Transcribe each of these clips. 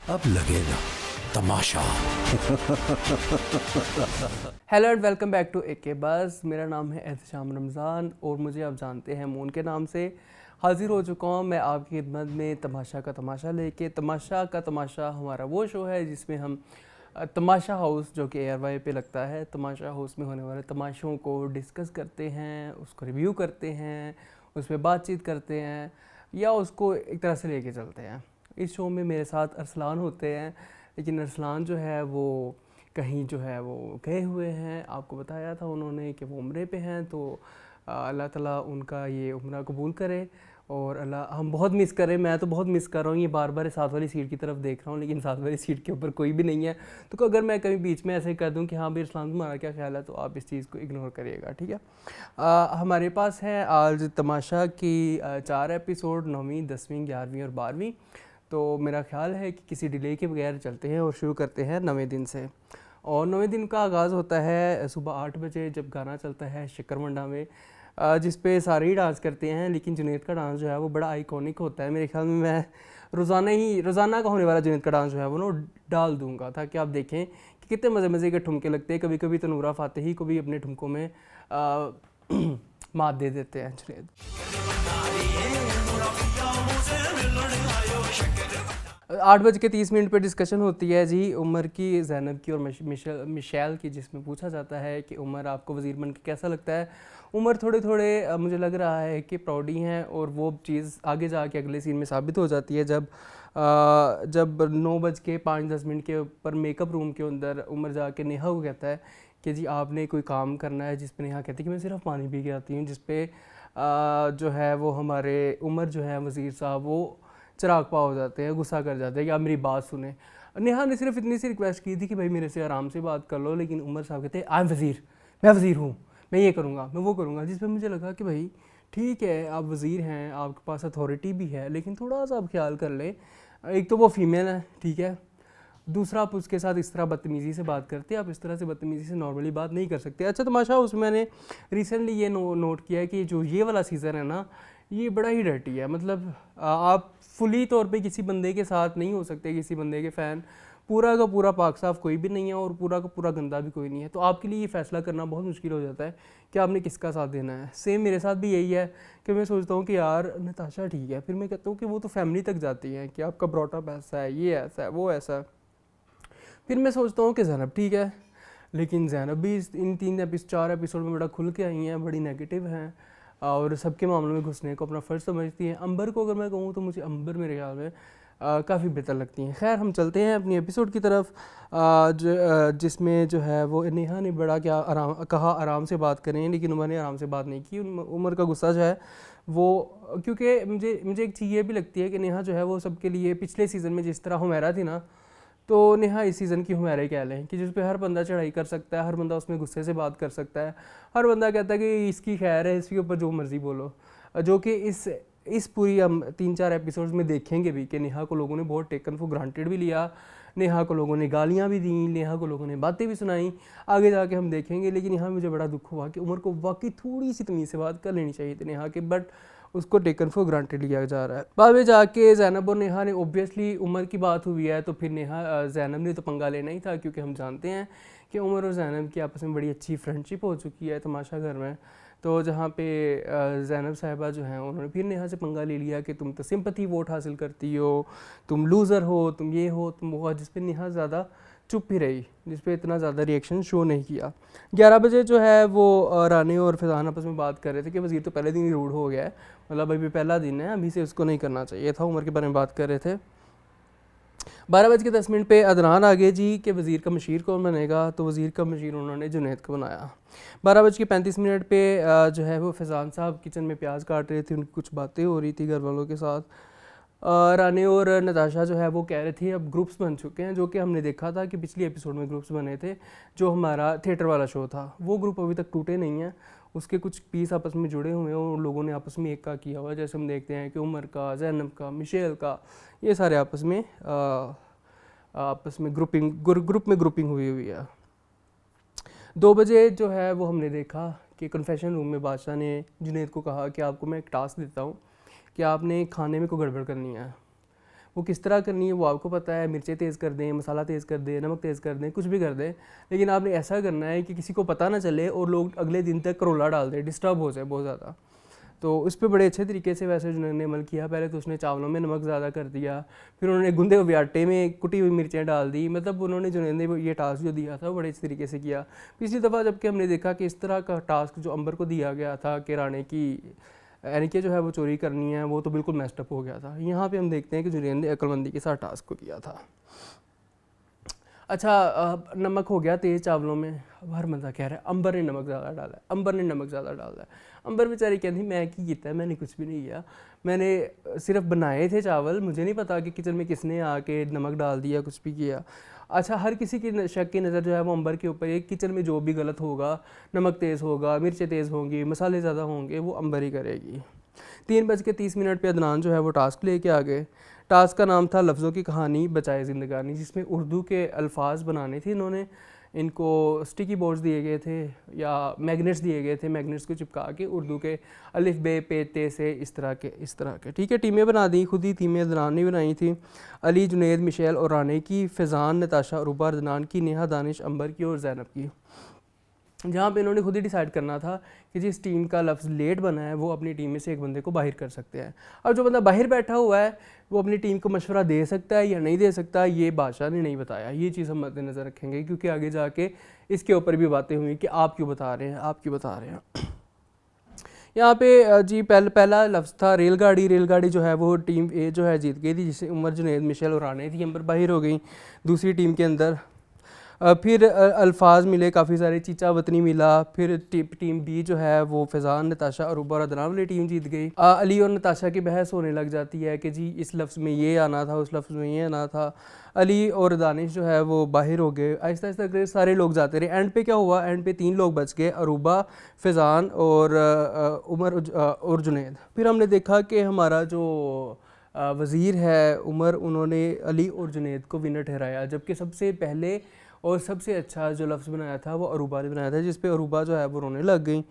अब लगेगा तमाशा। Hello and welcome back to AK बस। मेरा नाम है एहतशाम रमज़ान और मुझे आप जानते हैं मून के नाम से। हाजिर हो चुका हूँ मैं आपकी खिदमत में तमाशा का तमाशा लेके। तमाशा का तमाशा हमारा वो शो है जिसमें हम तमाशा हाउस जो कि एयरवाई पे लगता है, तमाशा हाउस में होने वाले तमाशों को डिस्कस करते हैं, उसको रिव्यू करते हैं, उस पर बातचीत करते हैं या उसको एक तरह से लेके चलते हैं। इस शो में मेरे साथ अरसलान होते हैं, लेकिन अरसलान जो है वो कहीं जो है वो गए हुए हैं। आपको बताया था उन्होंने कि वो उम्रे पे हैं, तो अल्लाह ताला उनका ये उम्रा कबूल करे। और अल्लाह, हम बहुत मिस कर रहे हैं, मैं तो बहुत मिस कर रहा हूँ। ये बार बार साथ वाली सीट की तरफ देख रहा हूँ, लेकिन साथ वाली सीट के ऊपर कोई भी नहीं है। तो अगर मैं कभी बीच में ऐसे कर दूँ कि हाँ भाई अरसलान तुम्हारा क्या ख्याल है, तो आप इस चीज़ को इग्नोर करिएगा, ठीक है। हमारे पास है आज तमाशा की 4 एपिसोड, 9वीं, 10वीं, 11वीं और 12वीं। तो मेरा ख्याल है कि किसी डिले के बगैर चलते हैं और शुरू करते हैं 9वें दिन से। और 9वें दिन का आगाज़ होता है सुबह 8 बजे, जब गाना चलता है शक्करमंडा में, जिस पे सारे ही डांस करते हैं। लेकिन जुनैद का डांस जो है वो बड़ा आइकॉनिक होता है मेरे ख्याल में। मैं रोज़ाना का होने वाला जुनैद का डांस जो है वो ना डाल दूंगा, ताकि आप देखें कि कितने मज़े मज़े के ठुमके लगते हैं। कभी कभी तो नूरा फातेही को भी अपने ठुमकों में मात दे देते हैं जुनैद। 8:30 पर डिस्कशन होती है जी उमर की, ज़ैनब की और मिशेल की, जिसमें पूछा जाता है कि उमर आपको वज़ीर बन के कैसा लगता है। उमर थोड़े थोड़े मुझे लग रहा है कि प्राउडी हैं, और वो चीज़ आगे जाके अगले सीन में साबित हो जाती है जब 9:05-10 के ऊपर मेकअप रूम के अंदर उमर जाके नेहा को कहता है कि जी आपने कोई काम करना है, जिस पे नेहा कहती है कि मैं सिर्फ पानी पी के आती हूँ। जिस पे जो है वो हमारे उमर जो है वज़ीर साहब वो चिराग पा हो जाते हैं, गुस्सा कर जाते हैं कि आप मेरी बात सुने। नेहा ने सिर्फ इतनी सी रिक्वेस्ट की थी कि भाई मेरे से आराम से बात कर लो, लेकिन उमर साहब कहते हैं आई एम वज़ीर, मैं वज़ीर हूँ, मैं ये करूँगा, मैं वो करूँगा। जिस पर मुझे लगा कि भाई ठीक है, आप वज़ीर हैं, आपके पास अथॉरिटी भी है, लेकिन थोड़ा सा आप ख्याल कर लें। एक तो वो फीमेल है, ठीक है, दूसरा आप उसके साथ इस तरह बदतमीज़ी से बात करते हैं, आप इस तरह से बदतमीज़ी से नॉर्मली बात नहीं कर सकते। अच्छा तमाशा, उसमें मैंने रिसेंटली ये नोट किया है कि जो ये वाला सीज़न है ना, ये बड़ा ही डर्टी है। मतलब आप फुली तौर पे किसी बंदे के साथ नहीं हो सकते, किसी बंदे के फ़ैन। पूरा का पूरा पाक साफ कोई भी नहीं है और पूरा का पूरा गंदा भी कोई नहीं है। तो आपके लिए ये फ़ैसला करना बहुत मुश्किल हो जाता है कि आपने किसका साथ देना है। सेम मेरे साथ भी यही है कि मैं सोचता हूँ कि यार नताशा ठीक है, फिर मैं कहता हूँ कि वो तो फैमिली तक जाती है कि आपका ब्रॉटअप ऐसा है, ये ऐसा है, वो ऐसा है। फिर मैं सोचता हूँ कि ज़ैनब ठीक है, लेकिन ज़ैनब भी इन 4 एपिसोड में बड़ा खुल के आई हैं, बड़ी नेगेटिव हैं और सबके मामलों में घुसने को अपना फ़र्ज़ समझती हैं। अंबर को अगर मैं कहूँ तो मुझे अंबर मेरे ख्याल में काफ़ी बेहतर लगती हैं। खैर हम चलते हैं अपनी एपिसोड की तरफ, जिसमें जो है वो नेहा ने बड़ा क्या आराम से बात करें, लेकिन उमर ने आराम से बात नहीं की। उमर का गुस्सा जो है वो, क्योंकि मुझे एक चीज़ ये भी लगती है कि नेहा जो है वो सबके लिए पिछले सीज़न में जिस तरह हुमैरा थी ना, तो नेहा इस सीज़न की हुमैरा ही कह लें कि जिस पे हर बंदा चढ़ाई कर सकता है, हर बंदा उसमें गुस्से से बात कर सकता है, हर बंदा कहता है कि इसकी खैर है, इसके ऊपर जो मर्ज़ी बोलो। जो कि इस पूरी हम 3-4 एपिसोड्स में देखेंगे भी कि नेहा को लोगों ने बहुत टेकन फॉर ग्रांटेड भी लिया, नेहा को लोगों ने गालियाँ भी दी, नेहा को लोगों ने बातें भी सुनाई, आगे जाके हम देखेंगे। लेकिन यहाँ मुझे बड़ा दुख हुआ कि उमर को वाकई थोड़ी सी तमीज़ से बात कर लेनी चाहिए थी नेहा के, बट उसको टेकन फॉर ग्रांटेड लिया जा रहा है। बाद में जाके ज़ैनब और नेहा ने, ऑब्वियसली उमर की बात हुई है तो फिर ज़ैनब ने तो पंगा लेना ही था, क्योंकि हम जानते हैं कि उमर और ज़ैनब की आपस में बड़ी अच्छी फ्रेंडशिप हो चुकी है तमाशा घर में। तो जहाँ पे ज़ैनब साहिबा जो हैं उन्होंने फिर नेहा से पंगा ले लिया कि तुम तो सिंपैथी वोट हासिल करती हो, तुम लूज़र हो, तुम ये हो, तुम वो हो, जिस पे नेहा ज़्यादा चुप ही रही, जिस पे इतना ज़्यादा रिएक्शन शो नहीं किया। 11 बजे जो है वो रानी और फैज़ान आपस में बात कर रहे थे कि वज़ीर तो पहले दिन ही रूड हो गया है, मतलब अभी पहला दिन है, अभी से उसको नहीं करना चाहिए था। उमर के बारे में बात कर रहे थे। 12:10 पे अदनान आ गए जी कि वज़ीर का मशीर कौन बनेगा, तो वज़ीर का मशीर उन्होंने जुनैद को बनाया। 12:35 पे जो है वो फैज़ान साहब किचन में प्याज काट रहे थे, उनकी कुछ बातें हो रही थी घर वालों के साथ। रानी और नताशा जो है वो कह रहे थे अब ग्रुप्स बन चुके हैं, जो कि हमने देखा था कि पिछली एपिसोड में ग्रुप्स बने थे। जो हमारा थिएटर वाला शो था वो ग्रुप अभी तक टूटे नहीं हैं, उसके कुछ पीस आपस में जुड़े हुए हैं और लोगों ने आपस में एक का किया हुआ है। जैसे हम देखते हैं कि उमर का, ज़ैनब का, मिशेल का, ये सारे आपस में ग्रुप में ग्रुपिंग हुई हुई है। 2 बजे जो है वो हमने देखा कि कन्फेशन रूम में बादशाह ने जुनैद को कहा कि आपको मैं एक टास्क देता हूँ कि आपने खाने में कोई गड़बड़ करनी है। वो किस तरह करनी है वो आपको पता है, मिर्चें तेज़ कर दें, मसाला तेज़ कर दें, नमक तेज़ कर दें, कुछ भी कर दें, लेकिन आपने ऐसा करना है कि किसी को पता ना चले और लोग अगले दिन तक करोला डाल दें, डिस्टर्ब हो जाए बहुत ज़्यादा। तो उस पर बड़े अच्छे तरीके से वैसे जुनैद ने अमल किया। पहले तो उसने चावलों में नमक ज़्यादा कर दिया, फिर उन्होंने गूंदे हुए आटे में कुटी हुई मिर्चें डाल दी। मतलब उन्होंने जुनैद ने ये टास्क जो दिया था वो बड़े अच्छे तरीके से किया। पिछली दफ़ा जबकि हमने देखा कि इस तरह का टास्क जो अंबर को दिया गया था कि राणे की यानी कि जो है वो चोरी करनी है, वो तो बिल्कुल मेस्टअप हो गया था। यहाँ पे हम देखते हैं कि जुनैद ने अक्लमंदी के साथ टास्क को किया था। अच्छा, नमक हो गया तेज़ चावलों में। अब हर बंदा कह रहा है अंबर ने नमक ज़्यादा डाला है, अंबर ने नमक ज़्यादा डाला है। अंबर बेचारी कहती मैं की किया है, मैंने कुछ भी नहीं किया, मैंने सिर्फ बनाए थे चावल, मुझे नहीं पता कि किचन में किसने आके नमक डाल दिया, कुछ भी किया। अच्छा, हर किसी की शक की नज़र जो है वो अंबर के ऊपर है। किचन में जो भी गलत होगा, नमक तेज़ होगा, मिर्चें तेज़ होंगी, मसाले ज़्यादा होंगे, वो अंबर ही करेगी। 3:30 पे अदनान जो है वो टास्क लेके आ गए। टास्क का नाम था लफ्ज़ों की कहानी बचाए ज़िंदगानी, जिसमें उर्दू के अल्फाज बनाने थे इन्होंने। इनको स्टिकी बोर्ड्स दिए गए थे या मैग्नेट्स दिए गए थे, मैग्नेट्स को चिपका के उर्दू के अलिफ बे पे ते से इस तरह के ठीक है टीमें बना दी। खुद ही टीमें अदनान ने बनाई थी। अली, जुनैद, मिशेल और राणे की, फ़ैज़ान, नताशा, अरूबा, अदनान की, नेहा, दानिश, अंबर की और ज़ैनब की। जहाँ पे इन्होंने खुद ही डिसाइड करना था कि जिस टीम का लफ्ज़ लेट बना है वो अपनी टीम में से एक बंदे को बाहर कर सकते हैं। अब जो बंदा बाहर बैठा हुआ है वो अपनी टीम को मशवरा दे सकता है या नहीं दे सकता, ये बादशाह ने नहीं बताया। ये चीज़ हम मद्देनज़र रखेंगे, क्योंकि आगे जाके इसके ऊपर भी बातें हुई कि आप क्यों बता रहे हैं, आप क्यों बता रहे हैं। यहाँ पे जी पहला लफ्ज़ था रेलगाड़ी। रेलगाड़ी जो है वो टीम ए जो है जीत गई थी, जिससे उमर, जुनैद, मिशेल और राणे थी अंबर बाहर हो गई दूसरी टीम के अंदर। फिर अल्फाज मिले काफ़ी सारे, चीचा वतनी मिला। फिर टीम बी जो है वो फ़ैज़ान, नताशा, अरूबा और अदनान वाली टीम जीत गई। अली और नताशा की बहस होने लग जाती है कि जी इस लफ्ज़ में ये आना था, उस लफ्ज़ में ये आना था। अली और दानिश जो है वो बाहर हो गए। आहिस्ता आहिस्ता करके सारे लोग जाते रहे। एंड पे क्या हुआ, एंड पे 3 लोग बच गए, अरूबा, फ़ैज़ान और उमर और जुनैद। फिर हमने देखा कि हमारा जो वज़ीर है उमर, उन्होंने अली और जुनैद को विनर ठहराया, जबकि सबसे पहले और सबसे अच्छा जो लफ्ज़ बनाया था वो अरूबा ने बनाया था, जिस पे अरूबा जो है वो रोने लग गई,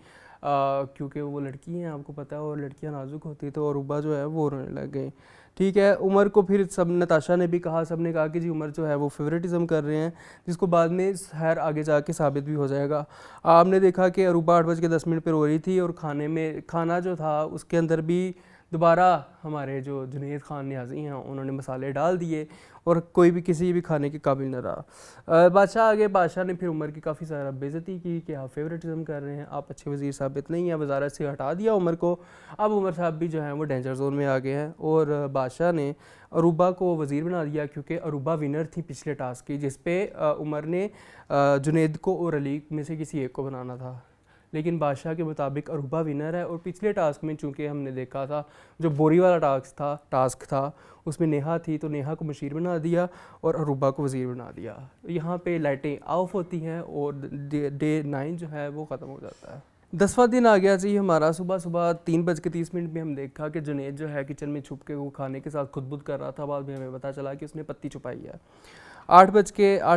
क्योंकि वो लड़की हैं, आपको पता है, और लड़कियां नाजुक होती, तो अरूबा जो है वो रोने लग गई। ठीक है, उमर को फिर सब, नताशा ने भी कहा, सब ने कहा कि जी उमर जो है वो फेवरेटिज़म कर रहे हैं, जिसको बाद में खैर आगे जाके साबित भी हो जाएगा। आपने देखा कि अरूबा 8:10 पे रो रही थी, और खाना जो था उसके अंदर भी दोबारा हमारे जो जुनैद खान न्याज़ी हैं उन्होंने मसाले डाल दिए, और कोई भी किसी भी खाने के काबिल न रहा। बादशाह आगे, बादशाह ने फिर उमर की काफ़ी सारा बेइज्जती की कि आप फेवरेटिज़म कर रहे हैं, आप अच्छे वज़ीर साबित नहीं हैं, वजारत से हटा दिया उमर को। अब उमर साहब भी जो हैं वो डेंजर जोन में आ गए हैं, और बादशाह ने अरूबा को वज़ीर बना दिया, क्योंकि अरूबा विनर थी पिछले टास्क की, जिस पे उमर ने जुनैद को और अली में से किसी एक को बनाना था। लेकिन बादशाह के मुताबिक अरूबा विनर है। और पिछले टास्क में चूँकि हमने देखा था जो बोरी वाला टास्क था उसमें नेहा थी, तो नेहा को मशीर बना दिया और अरूबा को वज़ीर बना दिया। यहाँ पे लाइटें ऑफ होती हैं और डे 9 जो है वो ख़त्म हो जाता है। 10वां दिन आ गया जी हमारा। सुबह 3:30 में हम देखा कि जुनैद जो है किचन में छुप के वो खाने के साथ खुदबुद कर रहा था। बाद में हमें पता चला कि उसने पत्ती छुपाई है।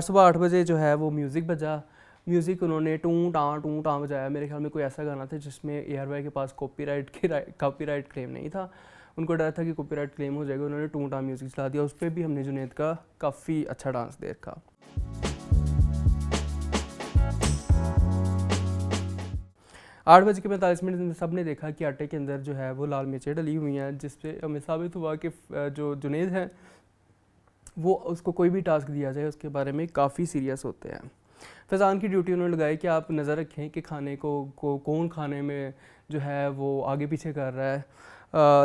सुबह 8 बजे जो है वो म्यूज़िक बजा। म्यूज़िक उन्होंने टूं टां बजाया। मेरे ख्याल में कोई ऐसा गाना था जिसमें ARY के पास कॉपीराइट क्लेम नहीं था। उनको डर था कि कॉपीराइट क्लेम हो जाएगा, उन्होंने टूं टां म्यूज़िक चला दिया। उस पर भी हमने जुनैद का काफ़ी अच्छा डांस देखा। 8:45 में सब ने देखा कि आटे के अंदर जो है वो लाल मिर्चें डली हुई हैं, जिससे हमें साबित हुआ कि जो जुनैद हैं वो उसको कोई भी टास्क दिया जाए उसके बारे में काफ़ी सीरियस होते हैं। फ़ैज़ान की ड्यूटी उन्होंने लगाई कि आप नज़र रखें कि खाने को कौन खाने में जो है वो आगे पीछे कर रहा है।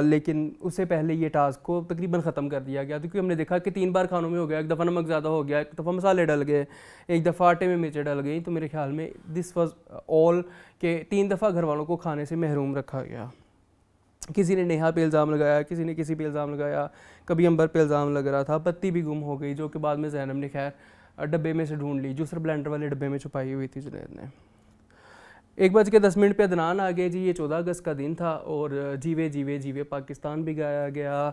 लेकिन उससे पहले ये टास्क को तकरीबन ख़त्म कर दिया गया, क्योंकि हमने देखा कि 3 बार खानों में हो गया। एक दफ़ा नमक ज़्यादा हो गया, एक दफ़ा मसाले डल गए, एक दफ़ा आटे में मिर्चें डल गई। तो मेरे ख्याल में दिस वाज ऑल के 3 दफ़ा घर वालों को खाने से महरूम रखा गया। किसी ने नेहा पे इल्ज़ाम लगाया, किसी ने किसी पे इल्ज़ाम लगाया, कभी अंबर पे इल्ज़ाम लग रहा था। पत्ती भी गुम हो गई, जो कि बाद में ज़ैनब ने खैर डब्बे में से ढूंढ ली, जूसर ब्लेंडर वाले डब्बे में छुपाई हुई थी जुनैद ने। 1:10 पे अदनान आ गए जी। ये 14 अगस्त का दिन था और जीवे जीवे जीवे पाकिस्तान भी गाया गया।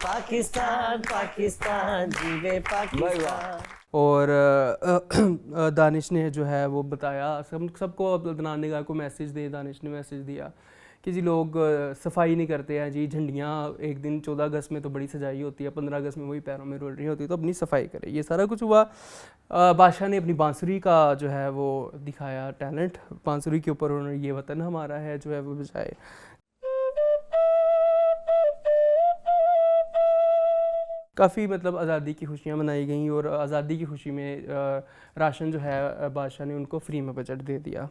पाकिस्तान पाकिस्तान जीवे पाकिस्तान। और दानिश ने जो है वो बताया सबको, अदनान ने कहा को मैसेज दे, दानिश ने मैसेज दिया कि जी लोग सफाई नहीं करते हैं जी, झंडियाँ एक दिन 14 अगस्त में तो बड़ी सजाई होती है, 15 अगस्त में वही पैरों में रोल रही होती है, तो अपनी सफाई करें। ये सारा कुछ हुआ। बादशाह ने अपनी बांसुरी का जो है वो दिखाया टैलेंट, बांसुरी के ऊपर उन्होंने ये वतन हमारा है जो है वो बजाए। काफ़ी मतलब आज़ादी की खुशियाँ मनाई गई और आज़ादी की खुशी में राशन जो है बादशाह ने उनको फ्री में बजट दे दिया।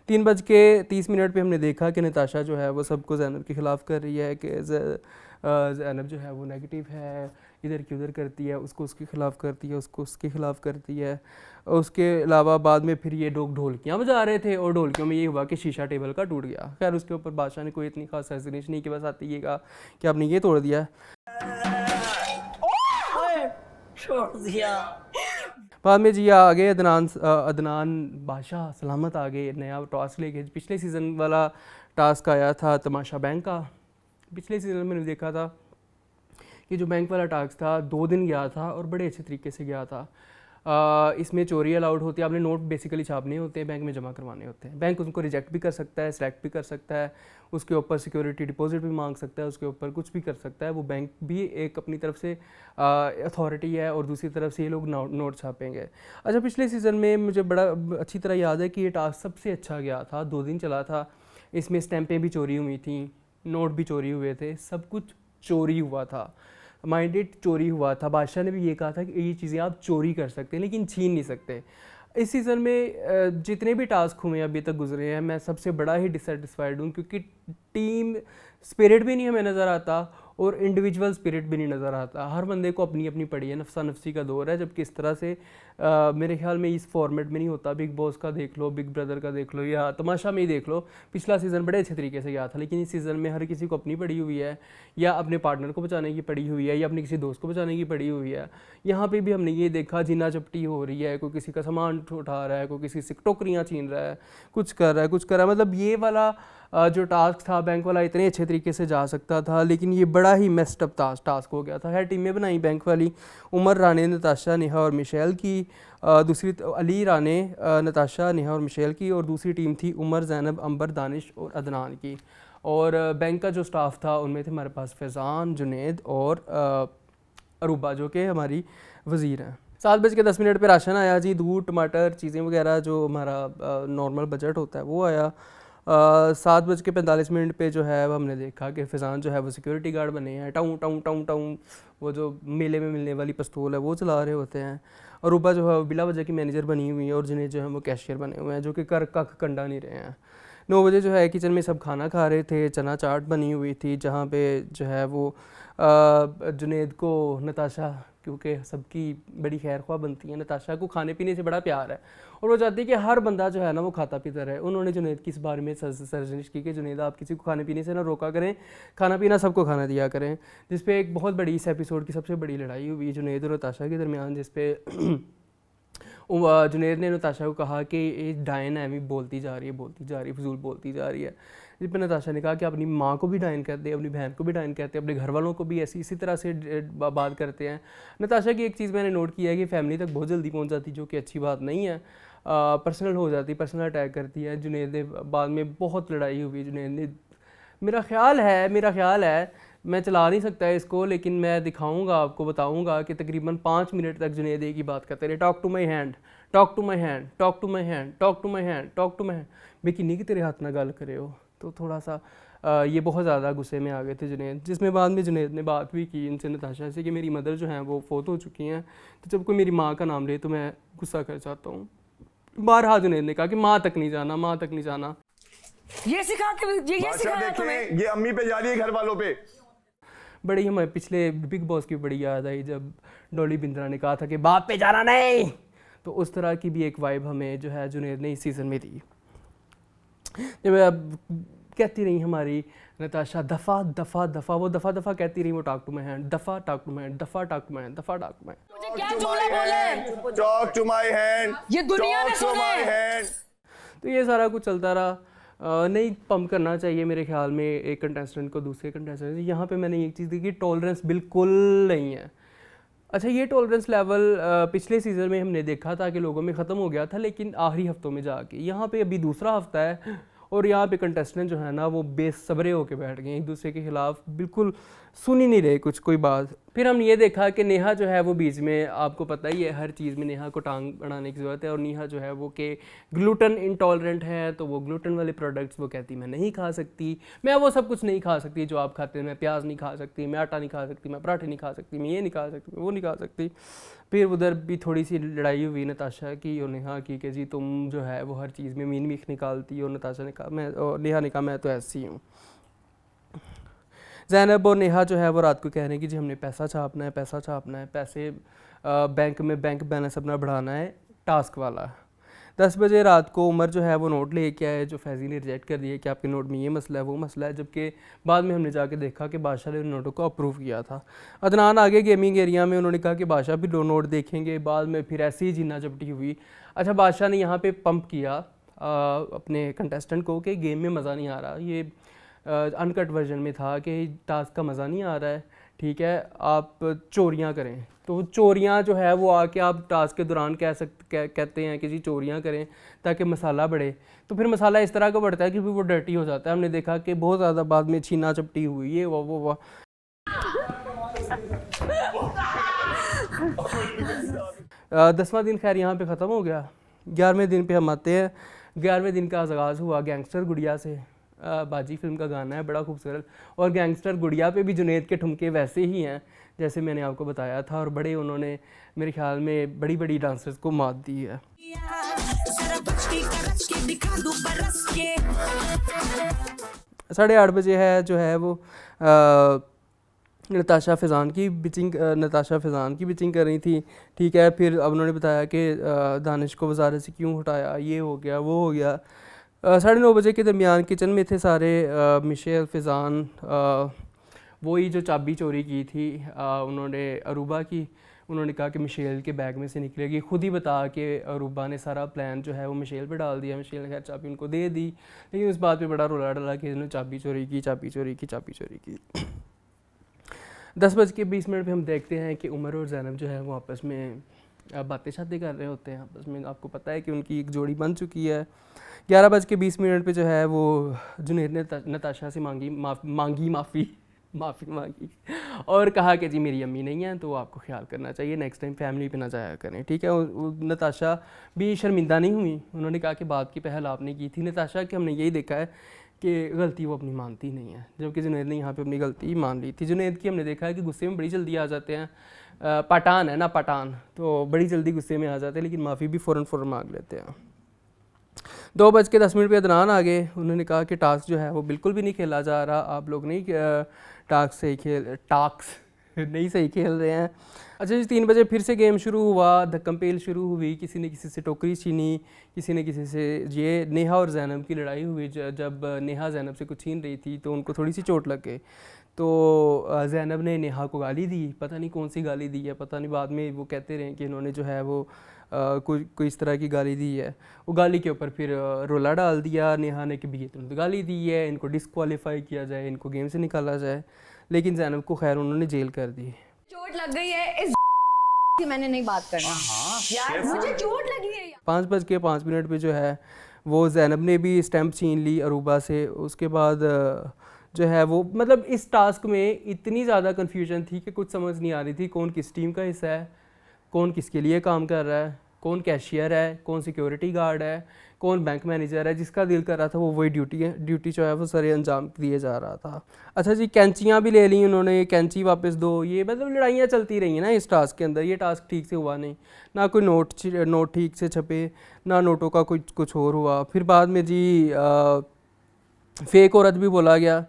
3:30 पे हमने देखा कि नताशा जो है वो सबको ज़ैनब के ख़िलाफ़ कर रही है कि ज़ैनब जो है वो नेगेटिव है, इधर की उधर करती है, उसको उसके ख़िलाफ़ करती है, उसको उसके ख़िलाफ़ करती है। उसके अलावा बाद में फिर ये लोग ढोलकियाँ बजा रहे थे और ढोलकियों में ये हुआ कि शीशा टेबल का टूट गया। खैर उसके ऊपर बादशाह ने कोई इतनी खास रेजिग्नेशन नहीं की, बस आते ये कहा कि आपने ये तोड़ दिया। छोड़ दिया। बाद में जी आ गए अदनान बादशाह सलामत आ गए, नया टास्क लेके। पिछले सीज़न वाला टास्क आया था तमाशा बैंक का। पिछले सीज़न में मैंने देखा था कि जो बैंक वाला टास्क था 2 दिन गया था और बड़े अच्छे तरीके से गया था। इसमें चोरी अलाउड होती है, आपने नोट बेसिकली छापने होते हैं, बैंक में जमा करवाने होते हैं। बैंक उनको रिजेक्ट भी कर सकता है, सेलेक्ट भी कर सकता है, उसके ऊपर सिक्योरिटी डिपॉजिट भी मांग सकता है, उसके ऊपर कुछ भी कर सकता है। वो बैंक भी एक अपनी तरफ से अथॉरिटी है और दूसरी तरफ से ये लोग नोट छापेंगे। अच्छा, पिछले सीज़न में मुझे बड़ा अच्छी तरह याद है कि ये टास्क सबसे अच्छा गया था, 2 दिन चला था। इसमें स्टैंपें भी चोरी हुई थी, नोट भी चोरी हुए थे, सब कुछ चोरी हुआ था, माइंडेड चोरी हुआ था। बादशाह ने भी ये कहा था कि ये चीज़ें आप चोरी कर सकते हैं लेकिन छीन नहीं सकते। इस सीज़न में जितने भी टास्क हुए अभी तक गुजरे हैं, मैं सबसे बड़ा ही डिससेटिस्फाइड हूँ, क्योंकि टीम स्पिरिट भी नहीं हमें नज़र आता और इंडिविजुअल स्पिरिट भी नहीं नज़र आता। हर बंदे को अपनी अपनी पड़ी है, नफसा नफसी का दौर है, जबकि इस तरह से मेरे ख्याल में इस फॉर्मेट में नहीं होता। बिग बॉस का देख लो, बिग ब्रदर का देख लो, या तमाशा में ही देख लो, पिछला सीज़न बड़े अच्छे तरीके से गया था, लेकिन इस सीज़न में हर किसी को अपनी पड़ी हुई है, या अपने पार्टनर को बचाने की पड़ी हुई है, या अपने किसी दोस्त को बचाने की पड़ी हुई है। यहाँ पे भी हमने ये देखा जीना चपटी हो रही है, कोई किसी का सामान उठा रहा है, कोई किसी से टोकरियाँ छीन रहा है, कुछ कर रहा है, कुछ कर रहा है। मतलब ये वाला जो टास्क था बैंक वाला इतने अच्छे तरीके से जा सकता था, लेकिन ये बड़ा ही मेस्ड अप टास्क हो गया था। खैर टीमें बनाई बैंक वाली, उमर राणे, नताशा, नेहा और मिशेल की, दूसरी अली राणे, नताशा, नेहा और मिशेल की, और दूसरी टीम थी उमर, ज़ैनब, अंबर, दानिश और अदनान की। और बैंक का जो स्टाफ था उनमें थे हमारे पास फैज़ान, जुनेद और अरूबा जो कि हमारी वज़ीर हैं। 7:10 पे राशन आया जी, दूध, टमाटर, चीज़ें वगैरह जो हमारा नॉर्मल बजट होता है वो आया। 7:45 पे जो है हमने देखा कि फैज़ान जो है वो सिक्योरिटी गार्ड बने हैं, टाउं टाउं टाउं टाउं, वो जो मेले में मिलने वाली पिस्तौल है वो चला रहे होते हैं। और रूबा जो है बिला वजह की मैनेजर बनी हुई है, और जिन्हें जो है वो कैशियर बने हुए हैं, जो कि कर कख कंडा नहीं रहे हैं। 9 बजे जो है किचन में सब खाना खा रहे थे, चना चाट बनी हुई थी, जहाँ पे जो है वो जुनेद को नताशा, क्योंकि सबकी बड़ी खैर ख्वाह बनती है, नताशा को खाने पीने से बड़ा प्यार है और वो चाहती है कि हर बंदा जो है ना वो खाता पीता रहे। उन्होंने जुनेद की इस बारे में सर्जनिश की कि जुनेद आप किसी को खाने पीने से ना रोका करें, खाना पीना सबको खाना दिया करें। जिस पे एक बहुत बड़ी इस एपिसोड की सबसे बड़ी लड़ाई हुई जुनेद और नताशा के दरमियान, जिस पे जुनेद ने नताशा को कहा कि ये डायन है, बोलती जा रही है, फजूल बोलती जा रही है। जिस पर नताशा ने कहा कि अपनी माँ को भी डायन कहते हैं, अपनी बहन को भी डायन कहते हैं, अपने घर वालों को भी इसी तरह से बात करते हैं। नताशा की एक चीज़ मैंने नोट किया है कि फैमिली तक बहुत जल्दी पहुँच जाती, जो कि अच्छी बात नहीं है। पर्सनल हो जाती, पर्सनल अटैक करती है। जुनेद ने बाद में बहुत लड़ाई हुई, जुनेद ने, मेरा ख्याल है मैं चला नहीं सकता है इसको, लेकिन मैं दिखाऊंगा आपको, बताऊंगा कि तकरीबन 5 मिनट तक जुनेद एक ही बात करते रहे, talk to my hand, talk to my hand, talk to my hand, talk to my hand, talk to my hand. मैं किन्नी की तेरे हाथ ना गल करे हो, तो थोड़ा सा ये बहुत ज़्यादा गुस्से में आ गए थे जुनेद। जिसमें बाद में जुनेद ने बात भी की इनसे, नताशा से, कि मेरी मदर जो हैं वो फोत हो चुकी हैं, तो जब कोई मेरी माँ का नाम ले तो मैं गुस्सा कर जाता हूँ। बारहा जुनेद ने कहा कि माँ तक नहीं जाना, माँ तक नहीं जाना। ये सिखाया तुम्हें? ये अम्मी पे जा रही है, घर वालों पे। बड़ी हमें पिछले बिग बॉस की बड़ी याद आई जब डॉली बिंद्रा ने कहा था कि बाप पे जाना नहीं, तो उस तरह की भी एक वाइब हमें जो है जुनेद ने इस सीज़न में दी। जब अब कहती रही हमारी नताशा दफ़ा दफ़ा दफ़ा, वो दफ़ा दफ़ा कहती रही, वो टॉक टू माई हैंड, दफ़ा टॉक टू माई हैंड, दफ़ा टॉक टू माई हैंड, दफ़ा टॉक टू माई हैंड, मुझे क्या जुमला बोले? टॉक टू माई हैंड, ये दुनिया ने सुने। तो ये सारा कुछ चलता रहा। नहीं पंप करना चाहिए मेरे ख्याल में एक कंटेस्टेंट को दूसरे कंटेस्टेंट से। यहाँ पे मैंने एक चीज़ देखी, टॉलरेंस बिल्कुल नहीं है। अच्छा, ये टॉलरेंस लेवल पिछले सीज़न में हमने देखा था कि लोगों में ख़त्म हो गया था, लेकिन आखिरी हफ्तों में जाके, यहाँ पे अभी दूसरा हफ्ता है और यहाँ पे कंटेस्टेंट जो है ना वो बेसब्रे होके बैठ गए, एक दूसरे के खिलाफ बिल्कुल सुन ही नहीं रहे कुछ कोई बात। फिर हमने ये देखा कि नेहा जो है वो बीच में, आपको पता ही है हर चीज़ में नेहा को टांग बढ़ाने की ज़रूरत है, और नेहा जो है वो कि ग्लूटन इंटॉलरेंट है, तो वो ग्लूटन वाले प्रोडक्ट्स वो कहती मैं नहीं खा सकती, मैं वो सब कुछ नहीं खा सकती जो आप खाते हैं, मैं प्याज नहीं खा सकती, मैं आटा नहीं खा सकती, मैं पराठे नहीं खा सकती, मैं ये नहीं खा सकती, मैं वो नहीं खा सकती। फिर उधर भी थोड़ी सी लड़ाई हुई नताशा की और नेहा की कि जी तुम जो है वो हर चीज़ में मीन मीख निकालती हो। नताशा ने कहा मैं, और नेहा ने कहा मैं तो ऐसी हूँ। ज़ैनब और नेहा जो है वो रात को कह रहे हैं कि जी हमने पैसा छापना है, पैसा छापना है, पैसे बैंक में बैंक बैलेंस अपना बढ़ाना है, टास्क वाला। 10 बजे रात को उमर जो है वो नोट लेके आए, जो फैज़ी ने रिजेक्ट कर दिया कि आपके नोट में ये मसला है वो मसला है, जबकि बाद में हमने जाके देखा कि बादशाह ने उन नोटों को अप्रूव किया था। अदनान आगे गेमिंग एरिया में, उन्होंने कहा कि बादशाह भी 2 नोट देखेंगे, बाद में फिर ऐसी ही जीना झपटी हुई। अच्छा, बादशाह ने यहाँ पे पंप किया अपने कंटेस्टेंट को कि गेम में मज़ा नहीं आ रहा, ये अनकट वर्जन में था कि टास्क का मज़ा नहीं आ रहा है, ठीक है, आप चोरियां करें। तो चोरियां जो है वो आके आप टास्क के दौरान कहते हैं कि जी चोरियां करें ताकि मसाला बढ़े, तो फिर मसाला इस तरह का बढ़ता है कि फिर वो डर्टी हो जाता है। हमने देखा कि बहुत ज़्यादा बाद में छीना चपटी हुई, ये वाह 10वां दिन खैर यहाँ पे ख़त्म हो गया। 11वें दिन पे हम आते हैं। 11वें दिन का आगाज़ हुआ गैंगस्टर गुड़िया से। बाजी फिल्म का गाना है, बड़ा खूबसूरत, और गैंगस्टर गुड़िया पे भी जुनैद के ठुमके वैसे ही हैं जैसे मैंने आपको बताया था, और बड़े उन्होंने मेरे ख्याल में बड़ी बड़ी डांसर्स को मात दी है। 8:30 बजे है जो है वो नताशा फ़ैज़ान की बिचिंग कर रही थी, ठीक है। फिर अब उन्होंने बताया कि दानिश को वजारत से क्यों हटाया, ये हो गया वो हो गया। 9:30 बजे के दरमियान किचन में थे सारे। मिशेल फ़ैज़ान वही जो चाबी चोरी की थी उन्होंने अरूबा की, उन्होंने कहा कि मिशेल के बैग में से निकलेगी, खुद ही बता के अरूबा ने सारा प्लान जो है वो मिशेल पे डाल दिया। मिशेल ने खैर चाबी उनको दे दी, लेकिन उस बात पे बड़ा रोला डला कि इन्होंने चाबी चोरी की। 10:20 पे हम देखते हैं कि उमर और ज़ैनब जो है वो आपस में बातें शातें कर रहे होते हैं आपस में। आपको पता है कि उनकी एक जोड़ी बन चुकी है। 11:20 पे जो है वो जुनैद ने नताशा से माफ़ी मांगी और कहा कि जी मेरी अम्मी नहीं है तो आपको ख्याल करना चाहिए, नेक्स्ट टाइम फैमिली पे ना जाया करें, ठीक है। नताशा भी शर्मिंदा नहीं हुई, उन्होंने कहा कि बात की पहल आपने की थी। नताशा कि हमने यही देखा है कि गलती वो अपनी मानती नहीं है, जबकि जुनैद ने यहाँ पे अपनी गलती मान ली थी। जुनैद की हमने देखा है कि गुस्से में बड़ी जल्दी आ जाते हैं, पठान है ना पठान, तो बड़ी जल्दी गुस्से में आ जाते हैं, लेकिन माफ़ी भी फ़ौरन मांग लेते हैं। 2:10 पे अदनान आ गए, उन्होंने कहा कि टास्क जो है वो बिल्कुल भी नहीं खेला जा रहा, आप लोग नहीं नहीं सही खेल रहे हैं। अच्छा जी, 3 बजे फिर से गेम शुरू हुआ, धक्कम-पेल शुरू हुई, किसी ने किसी से टोकरी छीनी, किसी ने किसी से, ये नेहा और ज़ैनब की लड़ाई हुई। जब नेहा ज़ैनब से कुछ छीन रही थी तो उनको थोड़ी सी चोट लग गई, तो ज़ैनब ने नेहा को गाली दी, पता नहीं कौन सी गाली दी है, पता नहीं, बाद में वो कहते रहे कि इन्होंने जो है वो कोई इस तरह की गाली दी है। वो गाली के ऊपर फिर रोला डाल दिया नेहा ने कि भी ये तुमने गाली दी है, इनको डिस्क्वालीफाई किया जाए, इनको गेम से निकाला जाए, लेकिन ज़ैनब को खैर उन्होंने जेल कर दी। चोट लग गई है इस की, मैंने नहीं बात करना यार, मुझे चोट लगी है। 5:05 पे जो है वो ज़ैनब ने भी स्टैम्प छीन ली अरूबा से। उसके बाद जो है वो, मतलब इस टास्क में इतनी ज़्यादा कन्फ्यूजन थी कि कुछ समझ नहीं आ रही थी कौन किस टीम का हिस्सा है, कौन किसके लिए काम कर रहा है, कौन कैशियर है, कौन सिक्योरिटी गार्ड है, कौन बैंक मैनेजर है। जिसका दिल कर रहा था वो वही ड्यूटी जो है वो सरे अंजाम दिए जा रहा था। अच्छा जी, कैंचियाँ भी ले ली उन्होंने, कैंची वापस दो, ये मतलब लड़ाइयाँ चलती रही हैं ना इस टास्क के अंदर। ये टास्क ठीक से हुआ नहीं, ना कोई नोट ठीक से छपे, ना नोटों का कुछ और हुआ। फिर बाद में जी फेक औरत भी बोला गया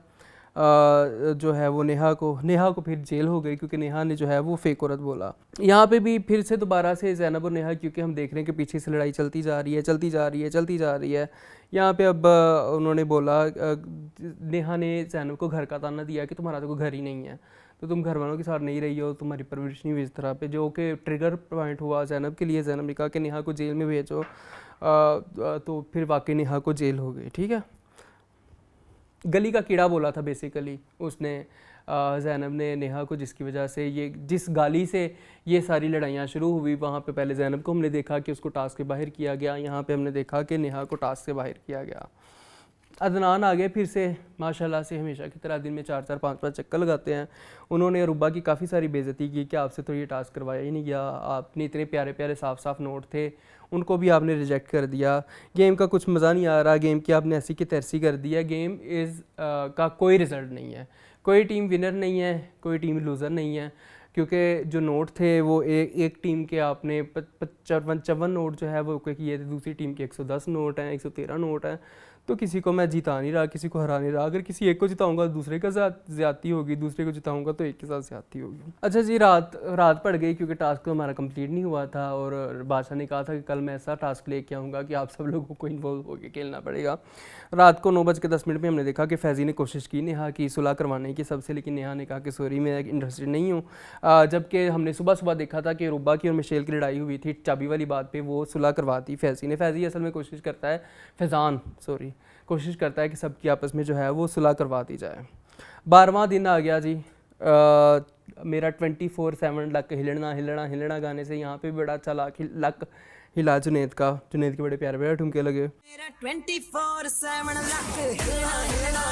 जो है वो नेहा को फिर जेल हो गई क्योंकि नेहा ने जो है वो फेक औरत बोला। यहाँ पे भी फिर से दोबारा से ज़ैनब और नेहा, क्योंकि हम देख रहे हैं कि पीछे से लड़ाई चलती जा रही है। यहाँ पे अब उन्होंने बोला, नेहा ने ज़ैनब को घर का ताना दिया कि तुम्हारा तो कोई घर ही नहीं है, तो तुम घर वालों के साथ नहीं रही हो, तुम्हारी परवरिश नहीं हुई इस तरह पे, जो कि ट्रिगर पॉइंट हुआ ज़ैनब के लिए। ज़ैनब ने कहा कि नेहा को जेल में भेजो, तो फिर वाकई नेहा को जेल हो गई, ठीक है। गली का कीड़ा बोला था बेसिकली उसने, ज़ैनब ने नेहा को, जिसकी वजह से ये जिस गाली से ये सारी लड़ाइयाँ शुरू हुई। वहाँ पे पहले ज़ैनब को हमने देखा कि उसको टास्क से बाहर किया गया, यहाँ पे हमने देखा कि नेहा को टास्क से बाहर किया गया। अदनान आ गए फिर से माशाल्लाह से, हमेशा की तरह दिन में 4-4 5-5 चक्कर लगाते हैं। उन्होंने अरूबा की काफ़ी सारी बेइज्जती की कि आपसे तो ये टास्क करवाया ही नहीं गया, आपने इतने प्यारे प्यारे साफ साफ नोट थे, उनको भी आपने रिजेक्ट कर दिया, गेम का कुछ मज़ा नहीं आ रहा, गेम की आपने ऐसी की तैसी कर दिया, गेम का कोई रिज़ल्ट नहीं है, कोई टीम विनर नहीं है, कोई टीम लूज़र नहीं है, क्योंकि जो नोट थे वो एक टीम के आपने 55 नोट जो है वो किए थे, दूसरी टीम के 110 नोट हैं, 113 नोट हैं। तो किसी को मैं जिता नहीं रहा, किसी को हरा नहीं रहा। अगर किसी एक को जिताऊंगा तो दूसरे का ज़्यादती होगी, दूसरे को जिताऊंगा तो एक के साथ ज़्यादती होगी। अच्छा जी, रात पड़ गई क्योंकि टास्क तो हमारा कंप्लीट नहीं हुआ था और बादशाह ने कहा था कि कल मैं ऐसा टास्क लेके आऊँगा कि आप सब लोगों को इन्वॉल्व होकर खेलना पड़ेगा। रात को 9:10 पे हमने देखा कि फैज़ी ने कोशिश की नेहा की सुलह करवाने की सबसे, लेकिन नेहा ने कहा कि सॉरी मैं इंटरेस्टेड नहीं हूँ। जबकि हमने सुबह देखा था कि रुबा की और मिशेल की लड़ाई हुई थी चाबी वाली बात पे, वो सुलह करवाती फैज़ी ने। फैज़ी असल में कोशिश करता है, कोशिश करता है कि सबकी आपस में जो है वो सुलह करवा दी जाए। 12वां दिन आ गया जी। मेरा 24/7 लक हिलना गाने से यहाँ पे बड़ा अच्छा लक हिला जुनेद के बड़े प्यारे प्यारे ठुमके लगे। मेरा 24/7 लक हिलना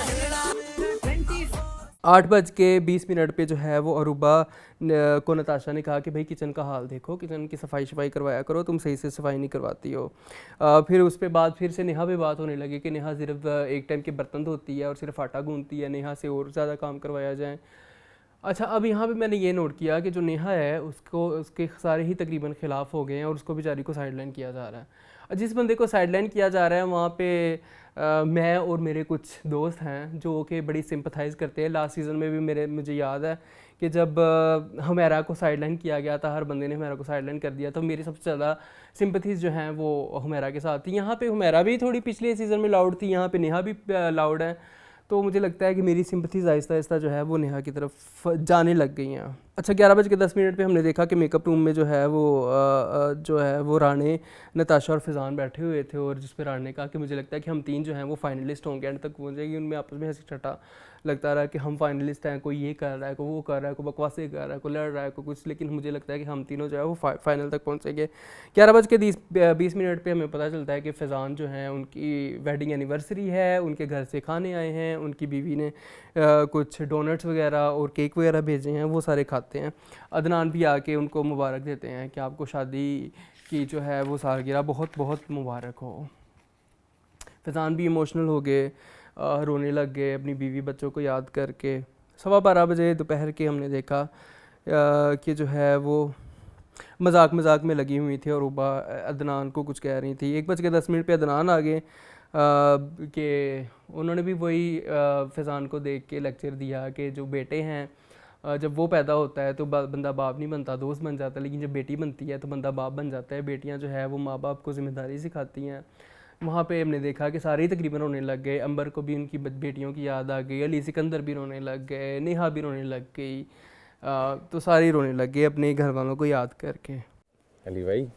8:20 पे जो है वो अरूबा को नताशा ने कहा कि भाई किचन का हाल देखो, किचन की सफाई करवाया करो, तुम सही से सफाई नहीं करवाती हो। फिर उस पे बाद फिर से नेहा पे बात होने लगी कि नेहा सिर्फ एक टाइम के बर्तन धोती है और सिर्फ आटा गूंथती है, नेहा से और ज़्यादा काम करवाया जाए। अच्छा, अब यहाँ पे मैंने ये नोट किया कि जो नेहा है उसके सारे ही तकरीबन ख़िलाफ़ हो गए हैं और उसको बेचारी को साइडलाइन किया जा रहा है। जिस बंदे को साइडलाइन किया जा रहा है वहाँ पे मैं और मेरे कुछ दोस्त हैं जो कि बड़ी सिंपथाइज़ करते हैं। लास्ट सीज़न में भी मुझे याद है कि जब हुमैरा को साइडलाइन किया गया था, हर बंदे ने हुमैरा को साइडलाइन कर दिया, तो मेरी सबसे ज़्यादा सिंपथीज़ जो हैं वो हुमैरा के साथ थी। यहाँ पे हुमैरा भी थोड़ी पिछले सीज़न में लाउड थी, यहाँ पे नेहा भी लाउड है, तो मुझे लगता है कि मेरी सिंपथीज़ आहिस्ता आहिस्ता जो है वो नेहा की तरफ जाने लग गई हैं। अच्छा, 11:10 पे हमने देखा कि मेकअप रूम में जो है वो राणे, नताशा और फैज़ान बैठे हुए थे और जिस पे राणे ने कहा कि मुझे लगता है कि हम तीन जो हैं वो फाइनलिस्ट होंगे, एंड तक पहुँचेगी। उनमें आपस में हंसी ठट्ठा लगता रहा कि हम फाइनलिस्ट हैं, कोई ये कर रहा है, कोई वो कर रहा है, कोई बकवासें कर रहा है, कोई लड़ रहा है, कोई कुछ, लेकिन मुझे लगता है कि हम तीनों जो है वो फाइनल तक पहुँचेंगे। 11:20 पे हमें पता चलता है कि फैज़ान जो हैं उनकी वेडिंग एनिवर्सरी है, उनके घर से खाने आए हैं, उनकी बीवी ने कुछ डोनट्स वगैरह और केक वगैरह भेजे हैं, वो सारे खाते हैं। अदनान भी आके उनको मुबारक देते हैं कि आपको शादी की जो है वो सालगिरह बहुत बहुत मुबारक हो। फैज़ान भी इमोशनल हो गए, रोने लग गए अपनी बीवी बच्चों को याद करके। 12:15 दोपहर के हमने देखा कि जो है वो मजाक में लगी हुई थी और अरूबा अदनान को कुछ कह रही थी। 1:10 पे अदनान आ गए कि उन्होंने भी वही फैज़ान को देख के लेक्चर दिया कि जो बेटे हैं जब वो पैदा होता है तो बंदा बाप नहीं बनता, दोस्त बन जाता है, लेकिन जब बेटी बनती है तो बंदा बाप बन जाता है। बेटियां जो है वो माँ बाप को ज़िम्मेदारी सिखाती हैं। वहाँ पे हमने देखा कि सारे ही तकरीबन रोने लग गए। अंबर को भी उनकी बेटियों की याद आ गई, अली सिकंदर भी रोने लग गए, नेहा भी रोने लग गई, तो सारे रोने लग गए अपने घर वालों को याद करके। अली भाई,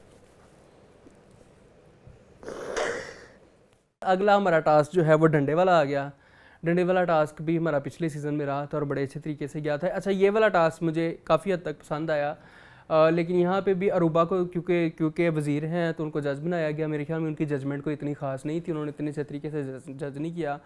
अगला हमारा टास्क जो है वो डंडे वाला आ गया। डंडे वाला टास्क भी हमारा पिछले सीज़न में रहा था और बड़े अच्छे तरीके से गया था। अच्छा, ये वाला टास्क मुझे काफ़ी हद तक पसंद आया, लेकिन यहाँ पे भी अरूबा को क्योंकि वज़ीर हैं तो उनको जज बनाया गया। मेरे ख्याल में उनकी जजमेंट को इतनी ख़ास नहीं थी, उन्होंने इतने अच्छे तरीके से जज नहीं किया,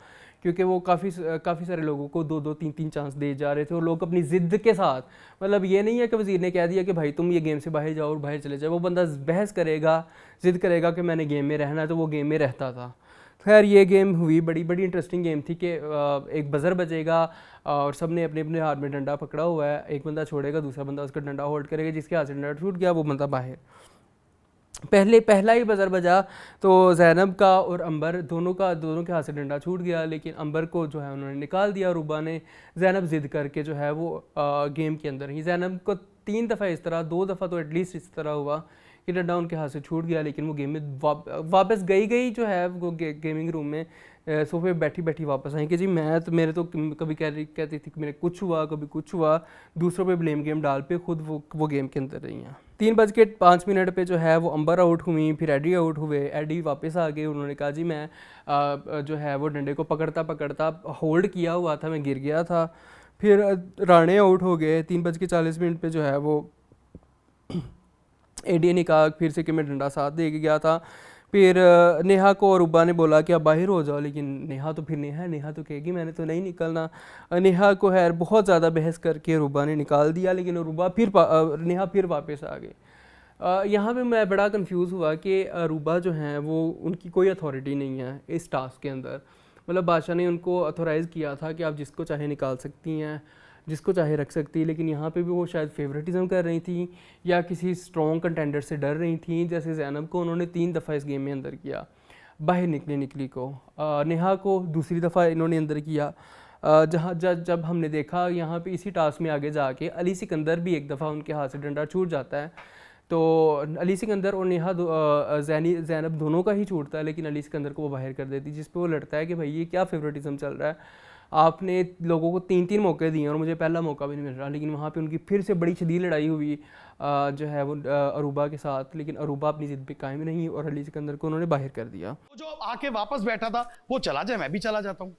क्योंकि वो काफ़ी सारे लोगों को 2-2, 3-3 चांस दे जा रहे थे और लोग अपनी ज़िद्द के साथ, मतलब ये नहीं है कि वज़ीर ने कह दिया कि भाई तुम ये गेम से बाहर जाओ और बाहर चले जाओ, वो बंदा बहस करेगा, ज़िद करेगा कि मैंने गेम में रहना है, तो वो गेम में रहता था। खैर ये गेम हुई, बड़ी इंटरेस्टिंग गेम थी कि एक बज़र बजेगा और सब ने अपने अपने हाथ में डंडा पकड़ा हुआ है, एक बंदा छोड़ेगा, दूसरा बंदा उसका डंडा होल्ड करेगा, जिसके हाथ से डंडा छूट गया वो बंदा बाहर। पहला ही बज़र बजा तो ज़ैनब का और अंबर दोनों के हाथ से डंडा छूट गया, लेकिन अंबर को जो है उन्होंने निकाल दिया। रुबा ने ज़ैनब ज़िद करके जो है वो गेम के अंदर ही ज़ैनब को 3 दफ़ा इस तरह, 2 दफ़ा तो एटलीस्ट इस तरह हुआ कि डंडा उनके हाथ से छूट गया, लेकिन वो गेम में वापस गई जो है वो गेमिंग रूम में सोफे पे बैठी वापस आई कि जी मेरे तो कभी कहती थी कि मेरे कुछ हुआ, कभी कुछ हुआ, दूसरों पे ब्लेम गेम डाल पे खुद वो गेम के अंदर रही हैं। 3:05 पे जो है वो अंबर आउट हुई, फिर एडी आउट हुए। एडी वापस आ गए, उन्होंने कहा जी मैं जो है वो डंडे को पकड़ता होल्ड किया हुआ था, मैं गिर गया था। फिर राणे आउट हो गए। 3:40 पे जो है वो एडी ने कहा फिर से कि मैं डंडा साथ दे के गया था। फिर नेहा को अरूबा ने बोला कि आप बाहर हो जाओ, लेकिन नेहा तो फिर नेहा तो कहेगी मैंने तो नहीं निकलना। नेहा को खैर बहुत ज़्यादा बहस करके अरूबा ने निकाल दिया, लेकिन नेहा फिर वापस आ गई। यहाँ पे मैं बड़ा कंफ्यूज हुआ कि अरूबा जो हैं वो उनकी कोई अथॉरिटी नहीं है इस टास्क के अंदर। मतलब बादशाह ने उनको अथोराइज़ किया था कि आप जिसको चाहे निकाल सकती हैं, जिसको चाहे रख सकती है, लेकिन यहाँ पे भी वो शायद फेवरेटिज़म कर रही थी या किसी स्ट्रॉन्ग कंटेंडर से डर रही थी। जैसे ज़ैनब को उन्होंने 3 दफ़ा इस गेम में अंदर किया, बाहर निकली को। नेहा को दूसरी दफ़ा इन्होंने अंदर किया। जब हमने देखा यहाँ पे इसी टास्क में आगे जाके अली सिकंदर भी एक दफ़ा उनके हाथ से डंडा छूट जाता है, तो अली सिकंदर और नेहा ज़ैनब दोनों का ही छूटता है, लेकिन अली सिकंदर को वो बाहर कर देती, जिस पे वो लड़ता है कि भाई ये क्या फेवरेटिज़म चल रहा है, आपने लोगों को 3 मौके दिए और मुझे पहला मौका भी नहीं मिल रहा। लेकिन वहाँ पे उनकी फिर से बड़ी शदीद लड़ाई हुई जो है वो अरूबा के साथ, लेकिन अरूबा अपनी ज़िद पे कायम नहीं और अली सिकंदर को उन्होंने बाहर कर दिया। जो आके वापस बैठा था वो चला जाए, मैं भी चला जाता हूँ।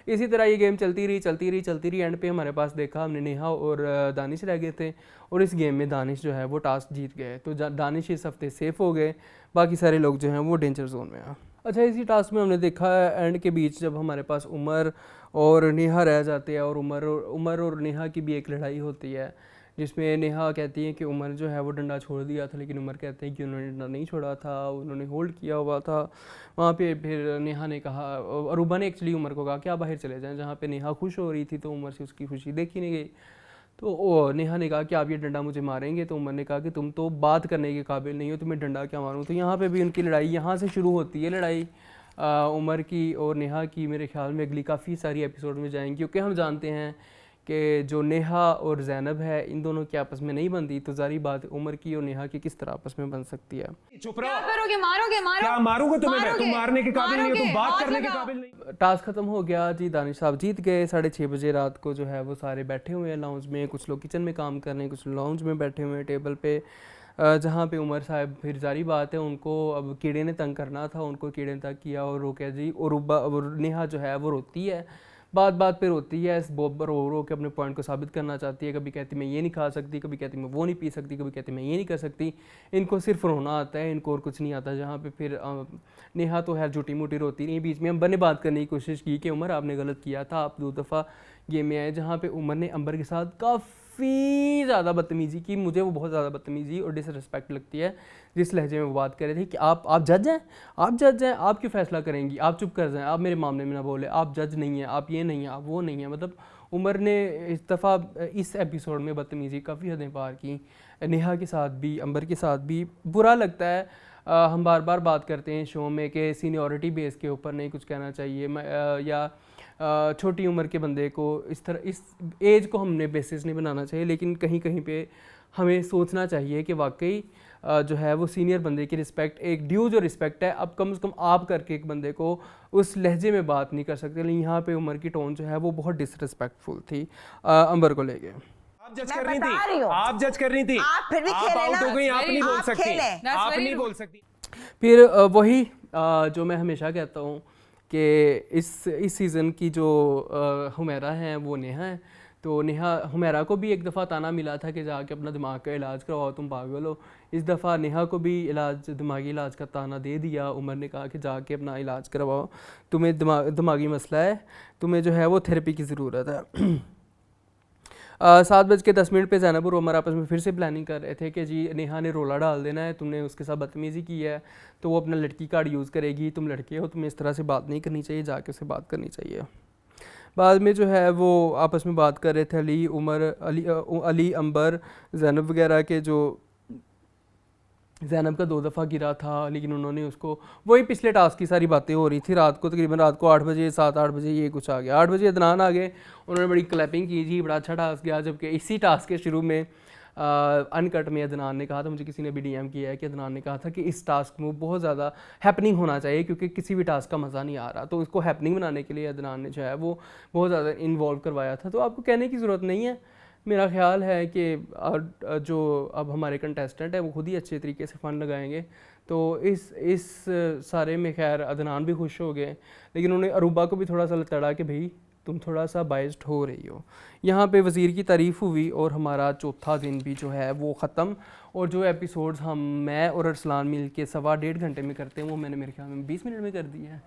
इसी तरह ये गेम चलती रही। एंड पे हमारे पास देखा हमने नेहा और दानिश रह गए थे, और इस गेम में दानिश जो है वो टास्क जीत गए, तो दानिश इस हफ्ते सेफ़ हो गए, बाकी सारे लोग जो हैं वो डेंजर जोन में हैं। अच्छा, इसी टास्क में हमने देखा एंड के बीच जब हमारे पास उमर और नेहा रह जाते हैं, और उमर और नेहा की भी एक लड़ाई होती है, जिसमें नेहा कहती है कि उमर जो है वो डंडा छोड़ दिया था, लेकिन उमर कहते हैं कि उन्होंने डंडा नहीं छोड़ा था, उन्होंने होल्ड किया हुआ था। वहाँ पे फिर नेहा ने कहा, अरूबा ने एक्चुअली उमर को कहा कि आप बाहर चले जाएं, जहाँ पे नेहा खुश हो रही थी, तो उमर से उसकी खुशी देखी नहीं गई। तो नेहा ने कहा कि आप ये डंडा मुझे मारेंगे, तो उमर ने कहा कि तुम तो बात करने के काबिल नहीं हो, तुम्हें डंडा क्या मारूं। तो यहाँ पे भी उनकी लड़ाई यहाँ से शुरू होती है, लड़ाई उमर की और नेहा की। मेरे ख्याल में अगली काफ़ी सारी एपिसोड में जाएंगी, क्योंकि हम जानते हैं कि जो नेहा और ज़ैनब है इन दोनों की आपस में नहीं बनती, तो जारी बात उमर की और नेहा की किस तरह आपस में बन सकती है। चुप रहो। क्या करोगे? मारोगे? क्या मारूंगा तुम्हें मैं? तुम मारने के काबिल नहीं हो, तुम बात करने के काबिल नहीं। टास्क ख़त्म हो गया जी, दानिश साहब जीत गए। 6:30 बजे रात को जो है वो सारे बैठे हुए हैं लाउंज में, कुछ लोग किचन में काम कर रहे हैं, कुछ लाउंज में बैठे हुए हैं टेबल पे, जहाँ पे उमर साहब, फिर जारी बात है उनको अब कीड़े ने तंग करना था, उनको कीड़े ने तंग किया और रो के जी, और नेहा जो है वो रोती है, बात पे रोती है, रो के अपने पॉइंट को साबित करना चाहती है। कभी कहती मैं ये नहीं खा सकती, कभी कहती मैं वो नहीं पी सकती, कभी कहती मैं ये नहीं कर सकती। इनको सिर्फ रोना आता है, इनको और कुछ नहीं आता। जहाँ पे फिर नेहा तो है झूठी मूठी रोती नहीं, बीच में अंबर ने बात करने की कोशिश की कि उमर आपने गलत किया था, आप 2 दफ़ा गेम में आए, जहाँ पे उमर ने अंबर के साथ काफ़ी ज़्यादा बदतमीज़ी की। मुझे वो बहुत ज़्यादा बदतमीज़ी और डिसरिस्पेक्ट लगती है, जिस लहजे में वो बात कर रहे थे कि आप जज हैं, आप क्यों फैसला करेंगी, आप चुप कर जाएं, आप मेरे मामले में ना बोले, आप जज नहीं हैं, आप ये नहीं हैं, आप वो नहीं हैं। मतलब उमर ने इस दफ़ा इस एपिसोड में बदतमीज़ी काफ़ी हदें पार की, नेहा के साथ भी, अंबर के साथ भी। बुरा लगता है, हम बार बार बात करते हैं शो में कि सीनियरिटी बेस के ऊपर नहीं कुछ कहना चाहिए, या छोटी उम्र के बंदे को इस तरह, इस एज को हमने बेसिस नहीं बनाना चाहिए, लेकिन कहीं कहीं पे हमें सोचना चाहिए कि वाकई जो है वो सीनियर बंदे की रिस्पेक्ट, एक ड्यू जो रिस्पेक्ट है, अब कम से कम आप करके एक बंदे को उस लहजे में बात नहीं कर सकते। लेकिन यहाँ पे उमर की टोन जो है वो बहुत डिसरिस्पेक्टफुल थी अंबर को लेके। आप जज कर रही थी, आप जज कर रही थी, आप फिर भी आप खेले आउट ना, हो गई, आप नहीं बोल आप सकती, खेले। आप नहीं बोल सकती। फिर वही जो मैं हमेशा कहता हूँ कि इस सीज़न की जो हुमैरा हैं वो नेहा है। तो नेहा, हुमैरा को भी एक दफ़ा ताना मिला था कि जाके अपना दिमाग का इलाज करवाओ, तुम पागल हो। इस दफ़ा नेहा को भी दिमागी इलाज का ताना दे दिया। उमर ने कहा कि जाके अपना इलाज करवाओ, तुम्हें दिमागी मसला है, तुम्हें जो है वो थेरेपी की ज़रूरत है। 7:10 पे ज़ैनब और उमर आपस में फिर से प्लानिंग कर रहे थे कि जी नेहा ने रोला डाल देना है, तुमने उसके साथ बदतमीज़ी की है तो वो अपना लड़की कार्ड यूज़ करेगी, तुम लड़के हो, तुम्हें इस तरह से बात नहीं करनी चाहिए, जाके उससे बात करनी चाहिए। बाद में जो है वो आपस में बात कर रहे थे, अली अंबर ज़ैनब वगैरह के, जो ज़ैनब का 2 दफ़ा गिरा था, लेकिन उन्होंने उसको, वही पिछले टास्क की सारी बातें हो रही थी रात को, तकरीबन रात को 8 बजे 7-8 बजे ये कुछ आ गया। 8 बजे अदनान आ गए, उन्होंने बड़ी क्लैपिंग की जी, बड़ा अच्छा टास्क गया। जबकि इसी टास्क के शुरू में अनकट में अदनान ने कहा था, मुझे किसी ने भी DM किया है कि अदनान ने कहा था कि इस टास्क में बहुत ज़्यादा हैपनिंग होना चाहिए, क्योंकि किसी भी टास्क का मज़ा नहीं आ रहा। तो इसको हैपनिंग बनाने के लिए अदनान ने जो है वो बहुत ज़्यादा इन्वॉल्व करवाया था। तो आपको कहने की ज़रूरत नहीं है, मेरा ख्याल है कि जो अब हमारे कंटेस्टेंट हैं वो खुद ही अच्छे तरीके से फ़न लगाएंगे। तो इस सारे में खैर अदनान भी खुश हो गए, लेकिन उन्होंने अरूबा को भी थोड़ा सा लतड़ा कि भाई तुम थोड़ा सा बाइस्ड हो रही हो। यहाँ पे वज़ीर की तारीफ़ हुई और हमारा चौथा दिन भी जो है वो ख़त्म। और जो एपिसोड्स मैं और अरसलान मिल के 1.25 घंटे में करते हैं वो मैंने मेरे ख्याल में 20 मिनट में कर दिया है,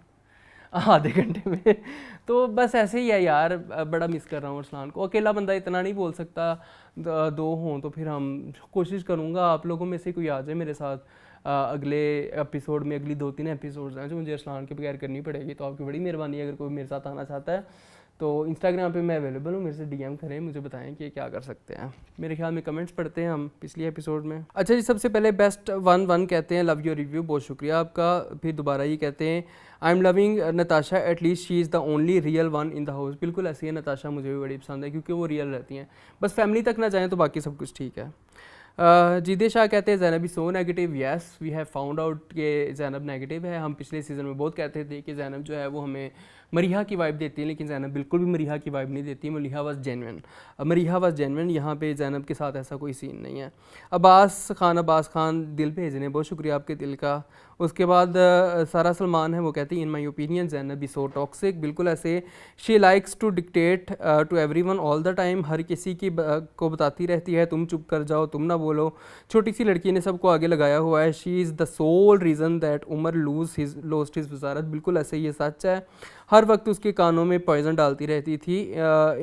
आधे घंटे में। तो बस ऐसे ही है यार, बड़ा मिस कर रहा हूँ अरसलान को। अकेला बंदा इतना नहीं बोल सकता, दो हों तो फिर हम कोशिश करूँगा आप लोगों में से कोई आ जाए मेरे साथ अगले एपिसोड में। अगली 2-3 एपिसोड्स हैं जो मुझे अरसलान के बगैर करनी पड़ेगी, तो आपकी बड़ी मेहरबानी अगर कोई मेरे साथ आना चाहता है तो इंस्टाग्राम पे मैं अवेलेबल हूँ, मेरे से डीएम करें, मुझे बताएं कि क्या कर सकते हैं। मेरे ख्याल में कमेंट्स पढ़ते हैं हम पिछली एपिसोड में। अच्छा जी, सबसे पहले बेस्ट 1 कहते हैं लव योर रिव्यू, बहुत शुक्रिया आपका। फिर दोबारा ये कहते हैं I am loving Natasha, at least she is the only real one in the house. बिल्कुल ऐसी है नताशा, मुझे भी बड़ी पसंद है क्योंकि वो रियल रहती हैं, बस फैमिली तक ना जाएँ तो बाकी सब कुछ ठीक है। जीदे शाह कहते हैं Zainab so negative, yes we have found out कि ज़ैनब नेगेटिव है। हम पिछले सीज़न में बहुत कहते थे कि ज़ैनब जो है वो हमें मरीहा की वाइब देती है, लेकिन ज़ैनब बिल्कुल भी मरीहा की वाइब नहीं देती। मरीहा वाज जेन्युइन, यहाँ पे ज़ैनब के साथ ऐसा कोई सीन नहीं है। अब्बास खान दिल भेजने, बहुत शुक्रिया आपके दिल का। उसके बाद सारा सलमान है, वो कहती है in my opinion Zainab be so toxic, बिल्कुल ऐसे। She likes to dictate to everyone all the time, हर किसी की को बताती रहती है तुम चुप कर जाओ, तुम ना बोलो। छोटी सी लड़की ने सबको आगे लगाया हुआ है। She is the sole reason that Umar lost his वजारत, बिल्कुल ऐसे ये सच है। हर वक्त उसके कानों में पॉइजन डालती रहती थी।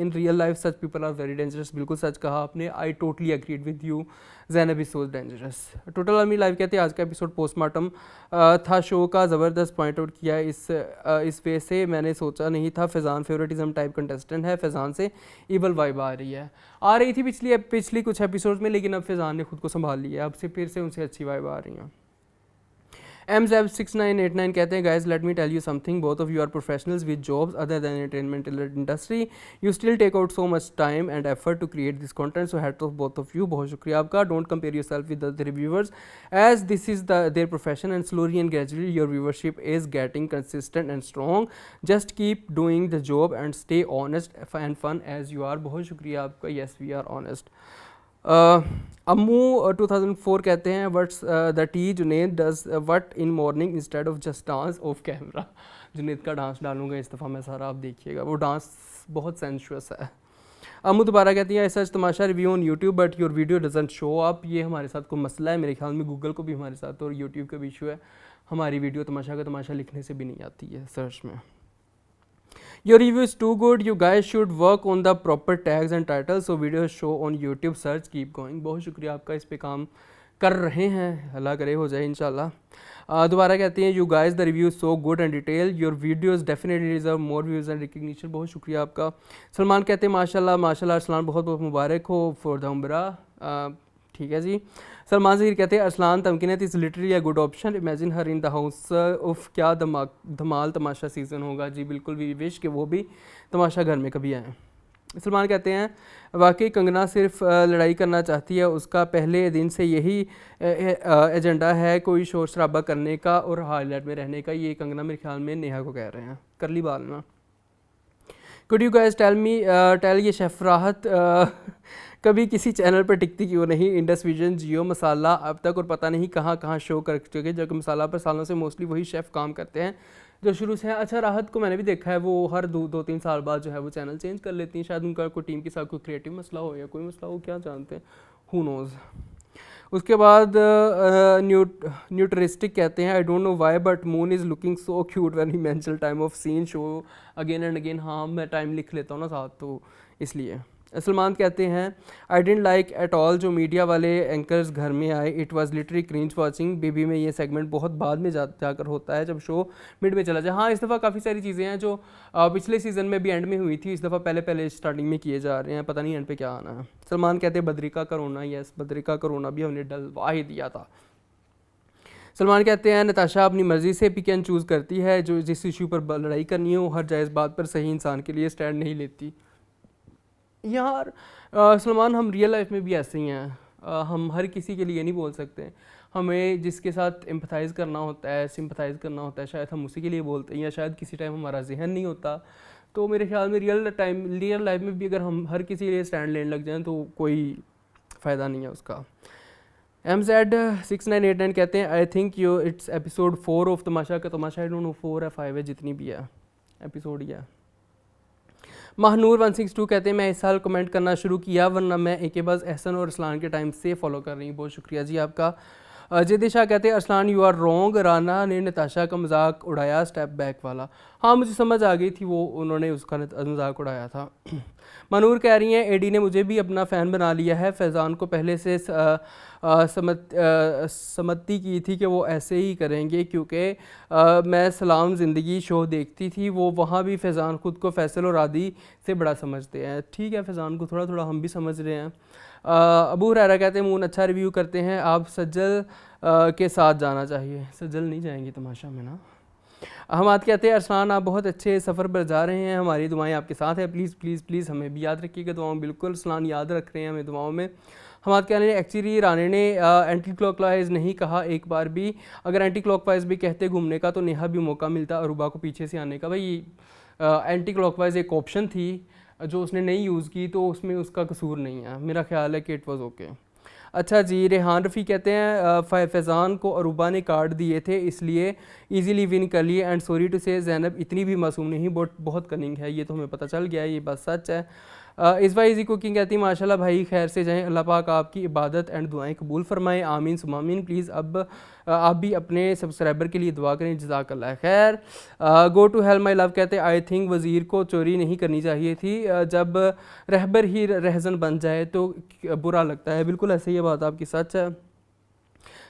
In real life such people are very dangerous, बिल्कुल सच कहा आपने। I totally agreed with you, Zainab is so dangerous. Total army live कहते हैं आज का एपिसोड पोस्टमार्टम था, शो का ज़बरदस्त पॉइंट आउट किया। इस वे से मैंने सोचा नहीं था। फैज़ान फेवरेटिज्म टाइप कंटेस्टेंट है, फैज़ान से इवल वाइब आ रही थी पिछली कुछ एपिसोड्स में, लेकिन अब फैज़ान ने खुद को संभाल लिया, अब से फिर से उनसे अच्छी वाइब आ रही हैं। MZEB6989 कहते हैं guys let me tell you something, both of you are professionals with jobs other than entertainment industry, you still take out so much time and effort to create this content, so hats off both of you, बहुत शुक्रिया आपका। Don't compare yourself with the reviewers as this is their profession and slowly and gradually your viewership is getting consistent and strong, just keep doing the job and stay honest and fun as you are, बहुत शुक्रिया आपका। Yes we are honest। अम्मू 2004 कहते हैं what's the T Junaid does what in morning instead of just dance of camera. Junaid का dance डालूंगा इस दफ़ा मैं सारा, आप देखिएगा, वो डांस बहुत सेंशुअस है। अम्मू दोबारा कहती है सच Tamasha review on YouTube but your video doesn't show up. ये हमारे साथ कोई मसला है, मेरे ख्याल में गूगल को भी हमारे साथ और यूट्यूब का भी इशू है, हमारी वीडियो तमाशा का तमाशा लिखने से भी नहीं आती है सर्च में। Your review is too good. You guys should work on the proper tags and titles so videos show on YouTube. Search keep going. बहुत शुक्रिया आपका, इस पे काम कर रहे हैं, अल्लाह करे हो जाए इंशाल्लाह। दोबारा कहते हैं you guys the review is so good and detailed. Your videos definitely deserve more views and recognition. बहुत शुक्रिया आपका। सलमान कहते हैं माशाल्लाह अरसलान बहुत बहुत मुबारक हो फॉर द उम्रा। ठीक है जी। सलमान ज़हीर कहते हैं Arsalan Tamkeenat is literally a good option, imagine her in the house of, क्या धमाल तमाशा सीज़न होगा। जी बिल्कुल, वी विश कि वो भी तमाशा घर में कभी आए। सलमान कहते हैं वाकई कंगना सिर्फ लड़ाई करना चाहती है, उसका पहले दिन से यही एजेंडा है, कोई शोर शराबा करने का और हाईलाइट में रहने का। ये कंगना मेरे ख्याल में नेहा को कह रहे हैं, करली बाल में। कुड यू गाइस टेल ये शेफ़ राहत कभी किसी चैनल पर टिकती क्यों नहीं? इंडस विजन, जियो, मसाला अब तक और पता नहीं कहाँ कहाँ शो कर चुके, जबकि मसाला पर सालों से मोस्टली वही शेफ़ काम करते हैं जो शुरू से हैं। अच्छा, राहत को मैंने भी देखा है, वो हर 2-3 साल बाद जो है वो चैनल चेंज कर लेती हैं, शायद उनका कोई टीम के साथ कोई क्रिएटिव मसला हो या कोई मसला हो, क्या जानते हैं, हु नोज़। उसके बाद न्यूट्रिस्टिक कहते हैं I don't know why but Moon is looking so cute when he mention time of scene show again and again. हाँ, मैं टाइम लिख लेता हूँ ना साथ, तो इसलिए। सलमान कहते हैं आई डेंट लाइक एट ऑल जो मीडिया वाले एंकर्स घर में आए, it was literally cringe watching. Baby में ये सेगमेंट बहुत बाद में जाकर होता है, जब शो मिड में चला जाए। हाँ, इस दफ़ा काफ़ी सारी चीज़ें हैं जो पिछले सीज़न में भी एंड में हुई थी, इस दफ़ा पहले स्टार्टिंग में किए जा रहे हैं, पता नहीं एंड पे क्या आना है। सलमान कहते हैं Badrika corona, yes Badrika corona भी हमने डलवा ही दिया था। सलमान कहते हैं नताशा अपनी मर्ज़ी से पिक एंड चूज़ करती है, जो जिस इशू पर लड़ाई करनी हो, हर जायज़ बात पर सही इंसान के लिए स्टैंड नहीं लेती। यार सलमान, हम रियल लाइफ में भी ऐसे ही हैं, हम हर किसी के लिए नहीं बोल सकते, हमें जिसके साथ एम्पथाइज़ करना होता है, सिंपथाइज़ करना होता है, शायद हम उसी के लिए बोलते हैं, या शायद किसी टाइम हमारा जहन नहीं होता। तो मेरे ख्याल में रियल लाइफ में भी अगर हम हर किसी के लिए स्टैंड लेने लग जाएँ तो कोई फ़ायदा नहीं है उसका। MZ6989 कहते हैं I think it's episode 4 of Tamasha का तमाशा, आई डोंट नो 4 या 5 है, जितनी भी है एपिसोड ही है। महानूर 162 कहते हैं मैं इस साल कमेंट करना शुरू किया वरना मैं एक बस एहसन और अरसलान के टाइम से फॉलो कर रही हूँ। बहुत शुक्रिया जी आपका। जयदी शाह कहते हैं Arsalan you are wrong, Rana ने नताशा का मजाक उड़ाया स्टेप बैक वाला। हाँ मुझे समझ आ गई थी, वो उन्होंने उसका मजाक उड़ाया था। मनूर कह रही हैं एडी ने मुझे भी अपना फ़ैन बना लिया है। फैज़ान को पहले से सम्मति की थी कि वो ऐसे ही करेंगे क्योंकि मैं सलाम ज़िंदगी शो देखती थी, वो वहाँ भी फैज़ान ख़ुद को फैसल और आदि से बड़ा समझते हैं। ठीक है, फैज़ान को थोड़ा थोड़ा हम भी समझ रहे हैं। अबू हुरैरा कहते हैं मून अच्छा रिव्यू करते हैं, आप सज्जल के साथ जाना चाहिए। सज्जल नहीं जाएंगे तमाशा में ना। हमाद कहते हैं अरसलान आप बहुत अच्छे सफ़र पर जा रहे हैं, हमारी दुआएं आपके साथ हैं, प्लीज़ प्लीज़ प्लीज़ हमें भी याद रखिएगा दुआओं में। बिल्कुल अरसलान याद रख रहे हैं हमें दुआओं में। हमाद कह रहे हैं एक्चुअली राणे ने एंटी क्लॉकवाइज नहीं कहा एक बार भी, अगर एंटी क्लॉकवाइज भी कहते घूमने का तो नेहा भी मौका मिलता अरूबा को पीछे से आने का। भाई एंटी क्लॉकवाइज एक ऑप्शन थी जो उसने नहीं यूज़ की तो उसमें उसका कसूर नहीं है, मेरा ख्याल है कि इट वाज ओके। अच्छा जी, रेहान रफ़ी कहते हैं फैज़ान को अरूबा ने कार्ड दिए थे इसलिए इजीली विन कर लिए एंड सॉरी टू से ज़ैनब इतनी भी मासूम नहीं, बहुत कनिंग है, ये तो हमें पता चल गया है, ये बात सच है। इस बार इजी कुकिंग कहती है माशाल्लाह भाई खैर से जाएं, अल्लाह पाक आपकी इबादत एंड दुआएं कबूल फरमाएं, आमीन सुमामीन। प्लीज़ अब आप भी अपने सब्सक्राइबर के लिए दुआ करें, जज़ाकल्लाह खैर। Go to hell my love कहते हैं आई थिंक वज़ीर को चोरी नहीं करनी चाहिए थी, जब रहबर ही रहजन बन जाए तो बुरा लगता है। बिल्कुल ऐसे ही बात आपकी सच है।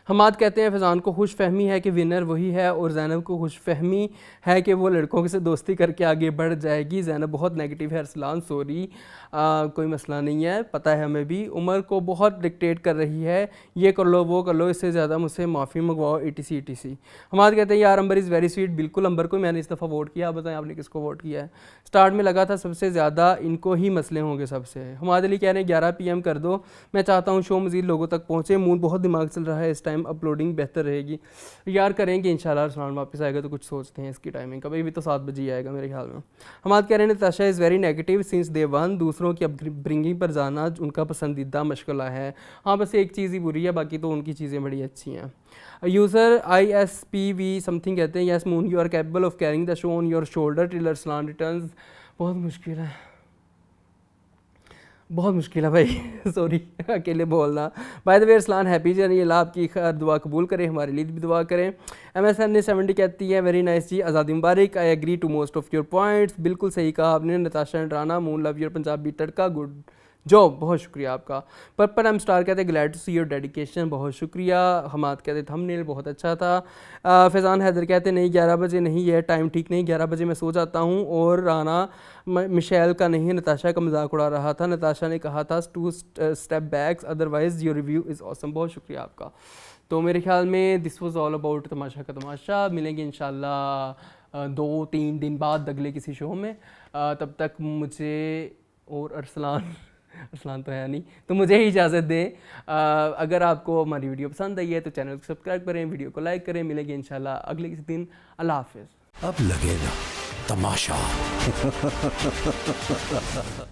हमाद कहते हैं फैज़ान को खुश फहमी है कि विनर वही है और ज़ैनब को खुश फहमी है कि वो लड़कों से दोस्ती करके आगे बढ़ जाएगी। ज़ैनब बहुत नेगेटिव है, अरसलान सॉरी कोई मसला नहीं है, पता है हमें भी। उमर को बहुत डिक्टेट कर रही है, ये कर लो वो कर लो, इससे ज़्यादा मुझसे माफ़ी मंगवाओ ETC ETC। हमाद कहते हैं यार अंबर इज़ वेरी स्वीट, बिल्कुल अंबर को मैंने इस दफ़ा वोट किया, आप बताएं आपने किसको वोट किया है। स्टार्ट में लगा था सबसे ज़्यादा इनको ही मसले होंगे सबसे। हमाद अली कह रहे हैं 11 PM कर दो, मैं चाहता हूँ शो मज़ीद लोगों तक पहुँचे, मून बहुत दिमाग चल रहा है इस टाइम, अपलोडिंग बेहतर रहेगी। यार करेंगे इंशाल्लाह, अरसलान वापस आएगा तो कुछ सोचते हैं इसकी टाइमिंग का, भाई भी तो 7 बजे ही आएगा मेरे ख्याल में। हमाद कह रहे हैं Natasha is very negative since day one, दूसरों की अपब्रिंगिंग पर जाना उनका पसंदीदा मशगला है। हाँ बस एक चीज़ ही बुरी है, बाकी तो उनकी चीज़ें बड़ी अच्छी हैं। यूज़र ISPV समथिंग कहते हैं yes Moon you are capable of carrying the show on your shoulder till Arsalan returns. बहुत मुश्किल है, बहुत मुश्किल है भाई सॉरी अकेले बोलना। By the way Arsalan happy journey, Allah आपकी खैर दुआ कबूल करें, हमारे लिए भी दुआ करें। MSN ने 70 कहती है वेरी नाइस जी, आज़ादी मुबारक, I agree to most of your points. बिल्कुल सही कहा आपने Natasha and Rana, moon love your Punjabi tadka, good job, बहुत शुक्रिया आपका। पर्पल एम स्टार कहते हैं glad to see your dedication, बहुत शुक्रिया। हमाद कहते थंबनेल बहुत अच्छा था। फैज़ान हैदर कहते नहीं 11 बजे नहीं, यह टाइम ठीक नहीं, 11 बजे मैं सो जाता हूँ। और राना मिशेल का नहीं नताशा का मजाक उड़ा रहा था, नताशा ने कहा था 2 step backs otherwise your review is awesome, बहुत शुक्रिया आपका। तो मेरे ख्याल में this was all about Tamasha का तमाशा। मिलेंगे इंशाल्लाह 2-3 दिन बाद अगले किसी शो में। तब तक मुझे और अरसलान तो है नहीं, तो मुझे ही इजाज़त दें। अगर आपको हमारी वीडियो पसंद आई है तो चैनल को सब्सक्राइब करें, वीडियो को लाइक करें। मिलेंगे इंशाल्लाह अगले किसी दिन। अल्लाह हाफ़िज़। अब लगेगा तमाशा।